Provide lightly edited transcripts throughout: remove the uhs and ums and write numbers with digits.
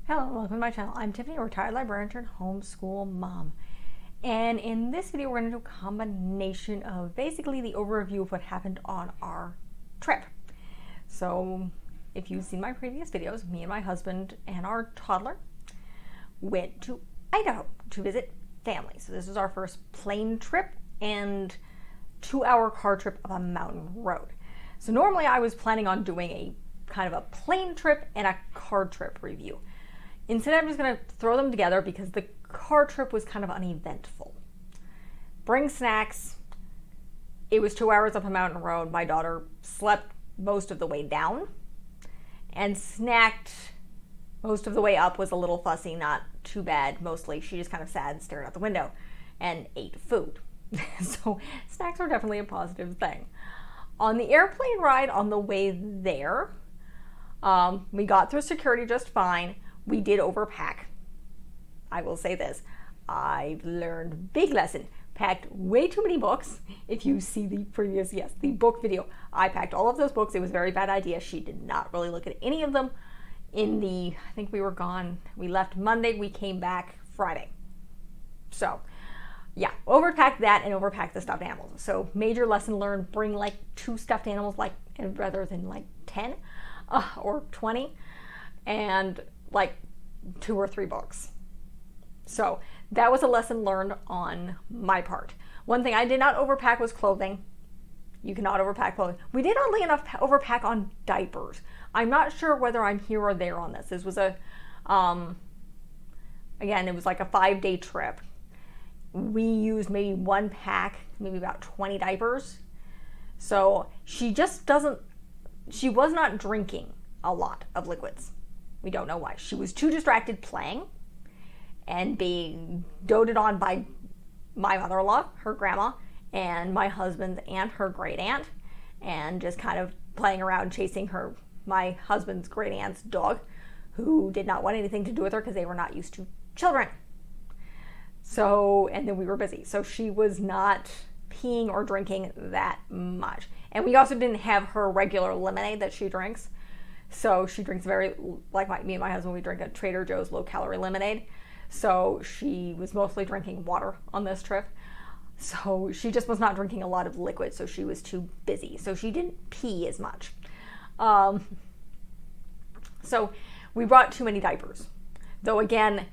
Hello, welcome to my channel. I'm Tiffany, a retired librarian turned homeschool mom. And in this video, we're going to do a combination of basically the overview of what happened on our trip. So if you've seen my previous videos, me and my husband and our toddler went to Idaho to visit family. So this was our first plane trip and 2-hour car trip of a mountain road. So normally I was planning on doing a kind of a plane trip and a car trip review. Instead, I'm just going to throw them together because the car trip was kind of uneventful. Bring snacks. It was 2 hours up a mountain road. My daughter slept most of the way down and snacked most of the way up. Was a little fussy, not too bad. Mostly she just kind of sat and stared out the window and ate food. So snacks are definitely a positive thing. On the airplane ride on the way there, we got through security just fine. We did overpack. I will say this, I've learned big lesson. Packed way too many books. If you see the previous, the book video, I packed all of those books. It was a very bad idea. She did not really look at any of them I think we were gone. We left Monday, we came back Friday. So yeah, overpack that and overpack the stuffed animals. So major lesson learned, bring like 2 stuffed animals rather than like 10 or 20. And like 2 or 3 books. So that was a lesson learned on my part. One thing I did not overpack was clothing. You cannot overpack clothing. We did oddly enough overpack on diapers. I'm not sure whether I'm here or there on this. This was again, it was like a 5-day trip. We used maybe 1 pack, maybe about 20 diapers. So she was not drinking a lot of liquids. We don't know why. She was too distracted playing and being doted on by my mother-in-law, her grandma, and my husband's aunt, her great aunt, and just kind of playing around chasing my husband's great aunt's dog, who did not want anything to do with her because they were not used to children. So, and then we were busy. So she was not peeing or drinking that much. And we also didn't have her regular lemonade that she drinks. So she drinks like me and my husband, we drink a Trader Joe's low-calorie lemonade. So she was mostly drinking water on this trip. So she just was not drinking a lot of liquid, so she was too busy. So she didn't pee as much. So we brought too many diapers. Though again,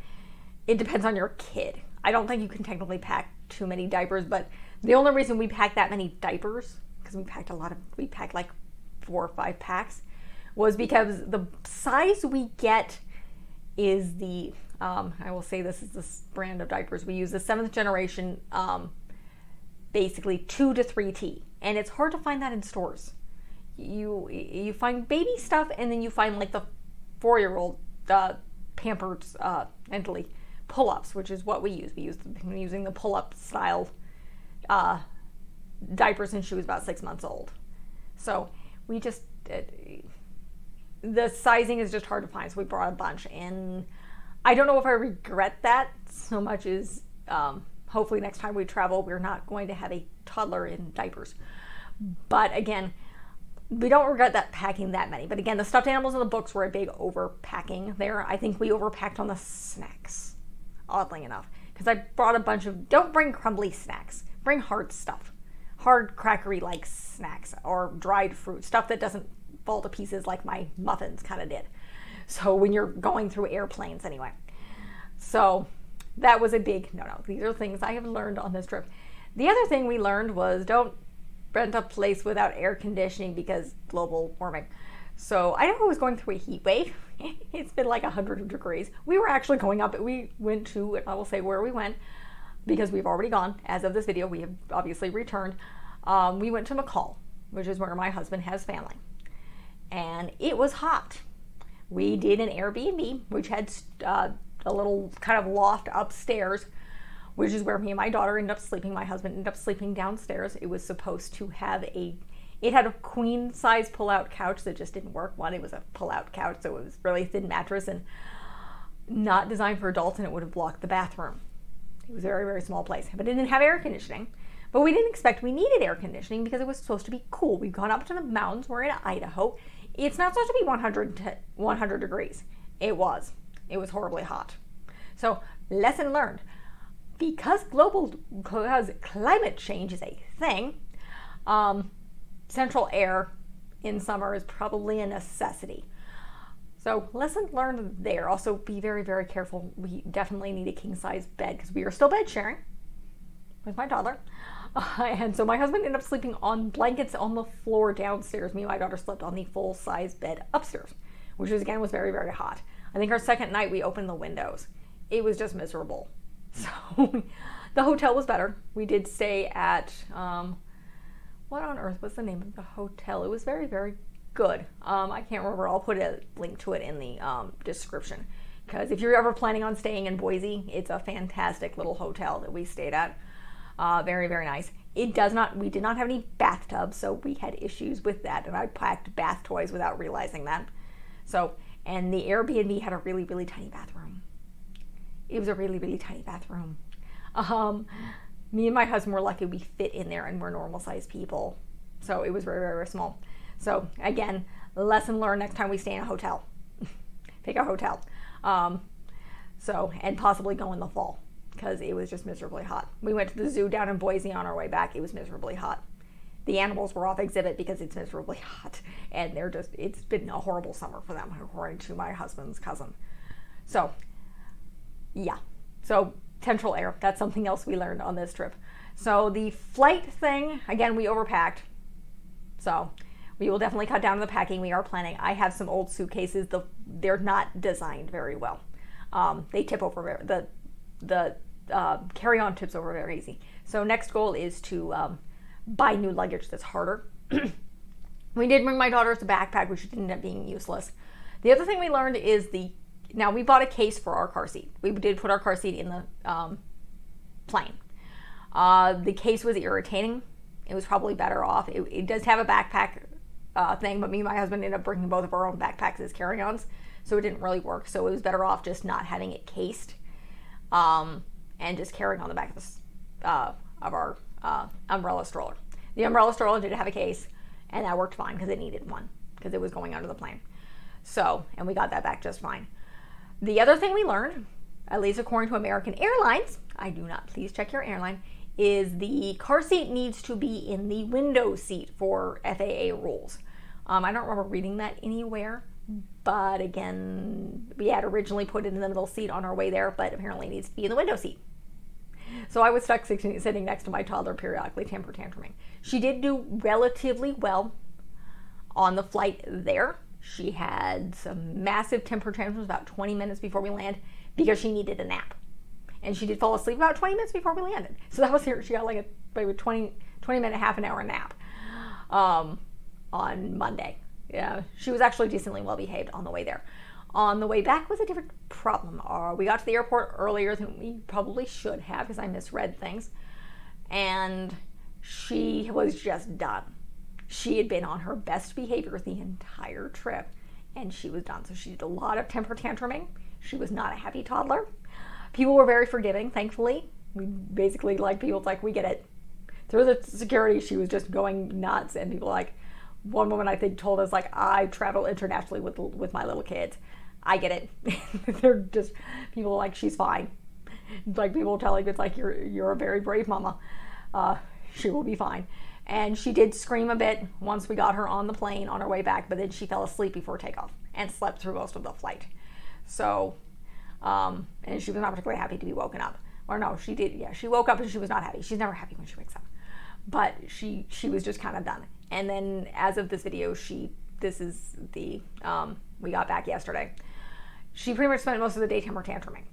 it depends on your kid. I don't think you can technically pack too many diapers, but the only reason we packed that many diapers, because we packed like 4 or 5 packs, was because the size we get is I will say this is this brand of diapers. We use the 7th generation, basically 2 to 3T. And it's hard to find that in stores. You find baby stuff, and then you find like the 4-year-old Pampers Mentally pull-ups, which is what we use. We're using the pull-up style diapers since she was about 6 months old. So we just... the sizing is just hard to find, so we brought a bunch, and I don't know if I regret that so much as hopefully next time we travel we're not going to have a toddler in diapers. But again, we don't regret that packing that many. But again, the stuffed animals and the books were a big overpacking there. I think we overpacked on the snacks, oddly enough, because I brought a bunch of, don't bring crumbly snacks, bring hard stuff, hard crackery like snacks or dried fruit, stuff that doesn't fall to pieces like my muffins kind of did. So when you're going through airplanes anyway. So that was a big no. These are things I have learned on this trip. The other thing we learned was don't rent a place without air conditioning because global warming. So Idaho was going through a heat wave. It's been like 100 degrees. We were actually going up. We went to, I will say where we went because we've already gone. As of this video, we have obviously returned. We went to McCall, which is where my husband has family. And it was hot. We did an Airbnb, which had a little kind of loft upstairs, which is where me and my daughter ended up sleeping. My husband ended up sleeping downstairs. It was supposed to have it had a queen size pull-out couch that just didn't work. One, it was a pull-out couch, so it was really thin mattress and not designed for adults, and it would have blocked the bathroom. It was a very, very small place, but it didn't have air conditioning. But we didn't expect we needed air conditioning because it was supposed to be cool. We've gone up to the mountains. We're in Idaho. It's not supposed to be 100 degrees. It was. It was horribly hot. So, lesson learned. Because climate change is a thing, central air in summer is probably a necessity. So, lesson learned there. Also, be very, very careful. We definitely need a king-size bed because we are still bed sharing with my toddler. And so my husband ended up sleeping on blankets on the floor downstairs. Me and my daughter slept on the full-size bed upstairs, which was, again, was very, very hot. I think our second night we opened the windows. It was just miserable. So the hotel was better. We did stay at, what on earth was the name of the hotel? It was very, very good. I can't remember. I'll put a link to it in the description. Because if you're ever planning on staying in Boise, it's a fantastic little hotel that we stayed at. Very, very nice. We did not have any bathtubs, so we had issues with that. And I packed bath toys without realizing that. So, and the Airbnb had a really, really tiny bathroom. It was a really, really tiny bathroom. Me and my husband were lucky we fit in there, and we're normal sized people. So it was very, very, very small. So again, lesson learned next time we stay in a hotel. Pick a hotel. And possibly go in the fall because it was just miserably hot. We went to the zoo down in Boise on our way back. It was miserably hot. The animals were off exhibit because it's miserably hot. And it's been a horrible summer for them, according to my husband's cousin. So, yeah. So, central air, that's something else we learned on this trip. So, the flight thing, again, we overpacked. So, we will definitely cut down on the packing. We are planning. I have some old suitcases. They're not designed very well. They tip over. The carry-on tips over very easy. So next goal is to buy new luggage that's harder. We did bring my daughter's backpack, which ended up being useless. The other thing we learned is now we bought a case for our car seat. We did put our car seat in the plane. The case was irritating. It was probably better off. It does have a backpack thing, but me and my husband ended up bringing both of our own backpacks as carry-ons, so it didn't really work. So it was better off just not having it cased, and just carrying on the back of our umbrella stroller. The umbrella stroller did have a case, and that worked fine because it needed one because it was going under the plane. So, and we got that back just fine. The other thing we learned, at least according to American Airlines, I do not, please check your airline, is the car seat needs to be in the window seat for FAA rules. I don't remember reading that anywhere, but again, we had originally put it in the middle seat on our way there, but apparently it needs to be in the window seat. So I was stuck sitting next to my toddler, periodically temper tantruming. She did do relatively well on the flight there. She had some massive temper tantrums about 20 minutes before we land because she needed a nap. And she did fall asleep about 20 minutes before we landed. So that was here. She got like a 20 minute, half an hour nap on Monday. Yeah, she was actually decently well behaved on the way there. On the way back was a different problem. We got to the airport earlier than we probably should have because I misread things. And she was just done. She had been on her best behavior the entire trip, and she was done. So she did a lot of temper tantruming. She was not a happy toddler. People were very forgiving, thankfully. We basically, people we get it. Through the security, she was just going nuts, and people one woman I think told us I travel internationally with my little kids. I get it. They're just people she's fine. People telling it's you're a very brave mama. She will be fine. And she did scream a bit once we got her on the plane on our way back, but then she fell asleep before takeoff and slept through most of the flight. So, and she was not particularly happy to be woken up. Or no, she did. Yeah, she woke up and she was not happy. She's never happy when she wakes up. But she was just kind of done. And then as of this video, we got back yesterday. She pretty much spent most of the day temper tantruming.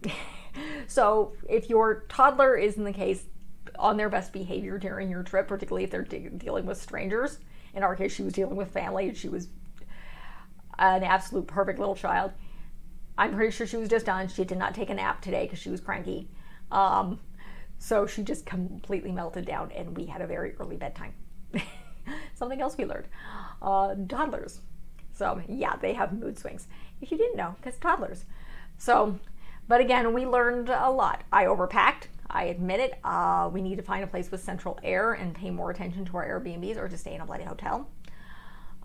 So if your toddler is in the case on their best behavior during your trip, particularly if they're dealing with strangers, in our case she was dealing with family and she was an absolute perfect little child. I'm pretty sure she was just done. She did not take a nap today because she was cranky. So she just completely melted down and we had a very early bedtime. Something else we learned. Toddlers. So yeah, they have mood swings. If you didn't know, because toddlers. So, but again, we learned a lot. I overpacked. I admit it. We need to find a place with central air and pay more attention to our Airbnbs or to stay in a bloody hotel.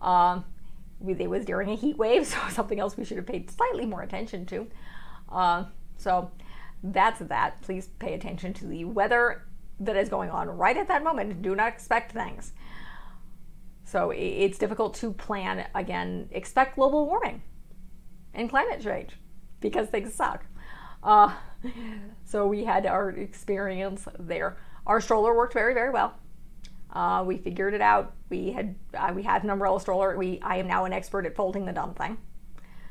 It was during a heat wave, so something else we should have paid slightly more attention to. So that's that. Please pay attention to the weather that is going on right at that moment. Do not expect things. So it's difficult to plan. Again, expect global warming and climate change because things suck. So we had our experience there. Our stroller worked very, very well. We figured it out. We had an umbrella stroller. I am now an expert at folding the dumb thing.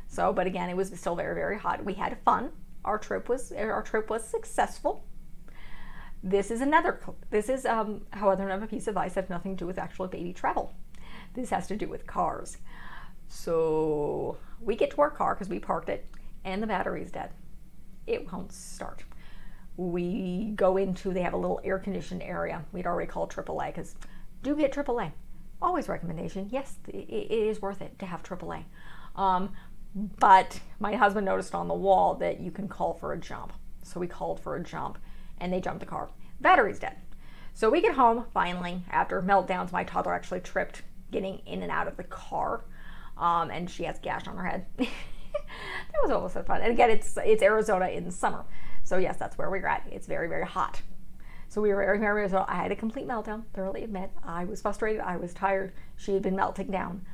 So, but again, it was still very, very hot. We had fun. Our trip was successful. This is, however, another piece of advice that has nothing to do with actual baby travel. This has to do with cars. So we get to our car because we parked it and the battery's dead. It won't start. We go into, they have a little air conditioned area. We'd already called AAA because do get AAA. Always recommendation. Yes, it is worth it to have AAA. But my husband noticed on the wall that you can call for a jump. So we called for a jump and they jumped the car. Battery's dead. So we get home finally after meltdowns. My toddler actually tripped getting in and out of the car. And she has gash on her head. That was almost so fun. And again, it's Arizona in summer. So yes, that's where we're at. It's very, very hot. So we were very, very, so I had a complete meltdown, thoroughly admit. I was frustrated. I was tired. She had been melting down.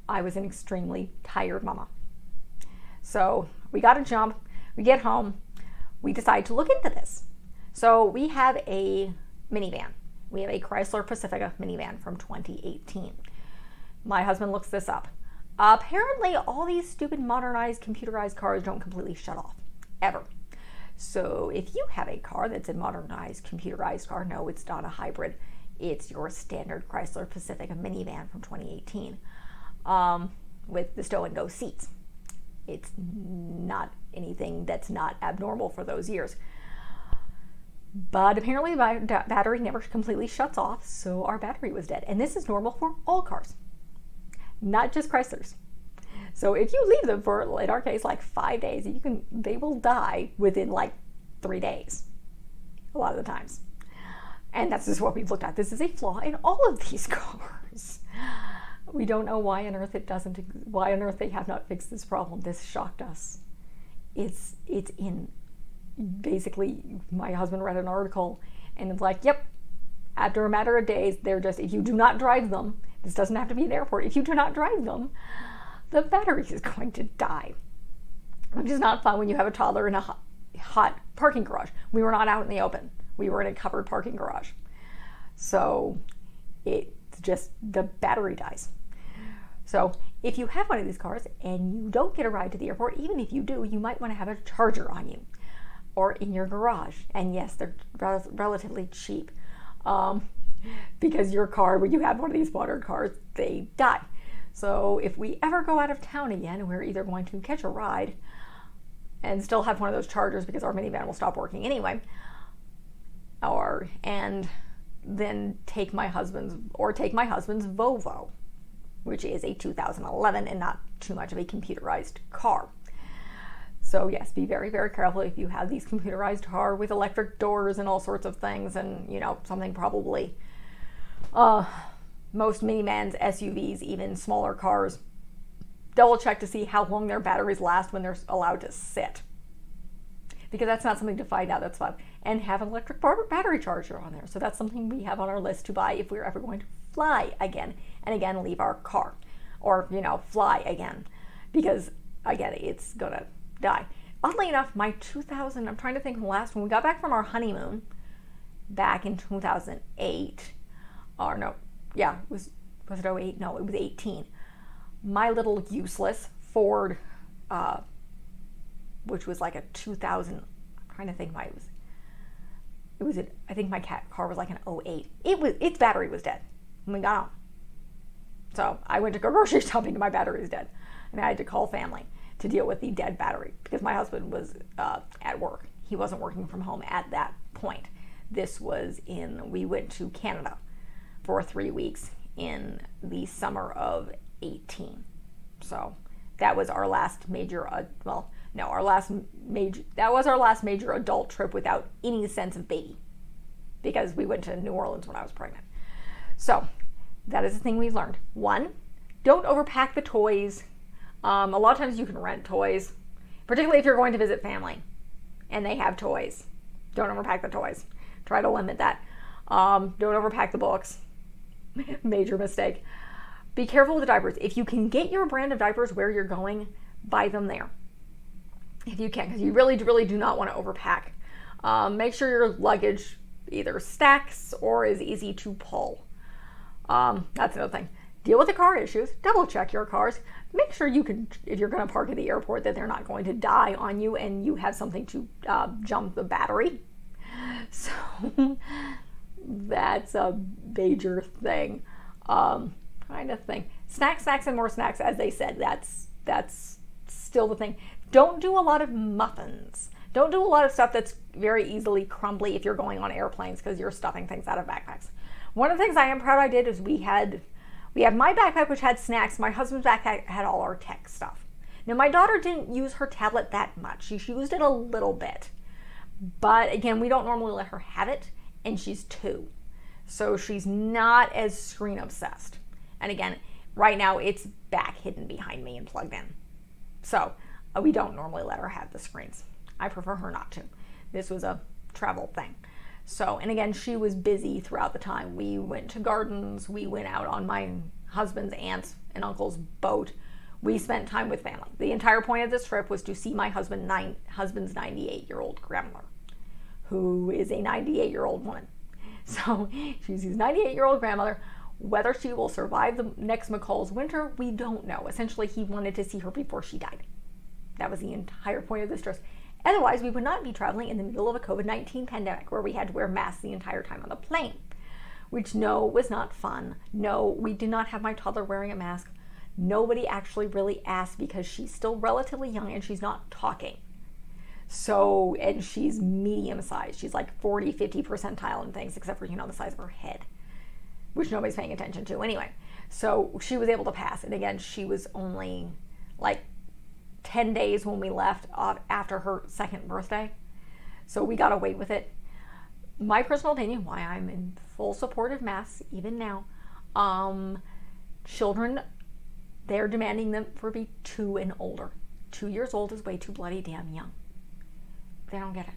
I was an extremely tired mama. So we got a jump. We get home. We decide to look into this. So we have a minivan. We have a Chrysler Pacifica minivan from 2018. My husband looks this up. Apparently, all these stupid modernized, computerized cars don't completely shut off, ever. So if you have a car that's a modernized, computerized car, no, it's not a hybrid. It's your standard Chrysler Pacifica minivan from 2018 with the stow and go seats. It's not anything that's not abnormal for those years. But apparently the battery never completely shuts off, so our battery was dead. And this is normal for all cars, not just Chryslers. So if you leave them for, in our case, like 5 days, they will die within like 3 days, a lot of the times. And that's just what we've looked at. This is a flaw in all of these cars. We don't know why on earth why on earth they have not fixed this problem. This shocked us. It's in, basically, my husband read an article and it's like, yep, after a matter of days, they're just, if you do not drive them, this doesn't have to be an airport, if you do not drive them, the battery is going to die. Which is not fun when you have a toddler in a hot parking garage. We were not out in the open. We were in a covered parking garage. So it's just, the battery dies. So if you have one of these cars and you don't get a ride to the airport, even if you do, you might want to have a charger on you or in your garage. And yes, they're relatively cheap because your car, when you have one of these modern cars, they die. So if we ever go out of town again, we're either going to catch a ride and still have one of those chargers because our minivan will stop working anyway, and then take my husband's Volvo, which is a 2011 and not too much of a computerized car. So yes, be very, very careful if you have these computerized car with electric doors and all sorts of things, and something probably most minivans, SUVs, even smaller cars, double check to see how long their batteries last when they're allowed to sit. Because that's not something to find out, that's fun. And have an electric battery charger on there. So that's something we have on our list to buy if we're ever going to fly again. And again, leave our car. Or, fly again. Because, again, it's gonna die. Oddly enough, I'm trying to think of the last one. We got back from our honeymoon back in 2008. Or no, yeah, was it 08? No, it was 18. My little useless Ford, which was like a 2000, I'm trying to think I think my car was like an 08. Its battery was dead when we got home. So I went to go grocery shopping and my battery was dead. And I had to call family to deal with the dead battery because my husband was at work. He wasn't working from home at that point. This was we went to Canada for 3 weeks in the summer of 18. So that was our last major, that was our last major adult trip without any sense of baby, because we went to New Orleans when I was pregnant. So that is the thing we've learned. 1, don't overpack the toys. A lot of times you can rent toys particularly if you're going to visit family and they have toys. Don't overpack the toys. Try to limit that. Don't overpack the books. Major mistake. Be careful with the diapers. If you can get your brand of diapers where you're going, buy them there. If you can, because you really do not want to overpack. Make sure your luggage either stacks or is easy to pull. That's another thing. Deal with the car issues. Double check your cars. Make sure you can, if you're going to park at the airport, that they're not going to die on you and you have something to jump the battery. So that's a major thing. Trying to think. Snacks, and more snacks, as they said. That's still the thing. Don't do a lot of muffins. Don't do a lot of stuff that's very easily crumbly if you're going on airplanes because you're stuffing things out of backpacks. One of the things I am proud I did is we had my backpack, which had snacks. My husband's backpack had all our tech stuff. Now, my daughter didn't use her tablet that much. She used it a little bit. But again, we don't normally let her have it, and she's 2. So she's not as screen obsessed. And again, right now it's back hidden behind me and plugged in. So we don't normally let her have the screens. I prefer her not to. This was a travel thing. So, and again, she was busy throughout the time. We went to gardens. We went out on my husband's aunt's and uncle's boat. We spent time with family. The entire point of this trip was to see my husband's 98-year-old grandmother, who is a 98-year-old woman. So she's his 98-year-old grandmother. Whether she will survive the next McCall's winter, we don't know. Essentially, he wanted to see her before she died. That was the entire point of this trip. Otherwise, we would not be traveling in the middle of a COVID-19 pandemic where we had to wear masks the entire time on the plane, which no, was not fun. No, we did not have my toddler wearing a mask. Nobody actually really asked because she's still relatively young and she's not talking. So, and she's medium sized. She's like 40, 50 percentile and things, except for, the size of her head, which nobody's paying attention to anyway. So she was able to pass. And again, she was only like 10 days when we left after her 2nd birthday. So we got away with it. My personal opinion, why I'm in full support of masks, even now, children, they're demanding them for be 2 and older. 2 years old is way too bloody damn young. They don't get it.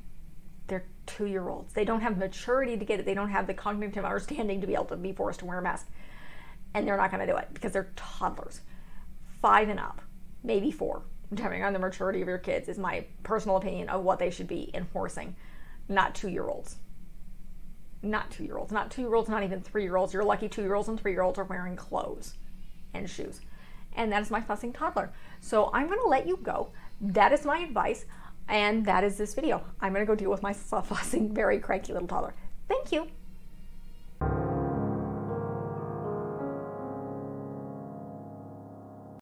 They're 2-year-olds. They don't have maturity to get it. They don't have the cognitive understanding to be able to be forced to wear a mask. And they're not going to do it because they're toddlers. 5 and up, maybe 4, depending on the maturity of your kids, is my personal opinion of what they should be enforcing. Not 2-year-olds. Not 2-year-olds. Not 2-year-olds, not even 3-year-olds. You're lucky 2-year-olds and 3-year-olds are wearing clothes and shoes. And that is my fussing toddler. So I'm going to let you go. That is my advice. And that is this video. I'm going to go deal with my fussing, very cranky little toddler. Thank you.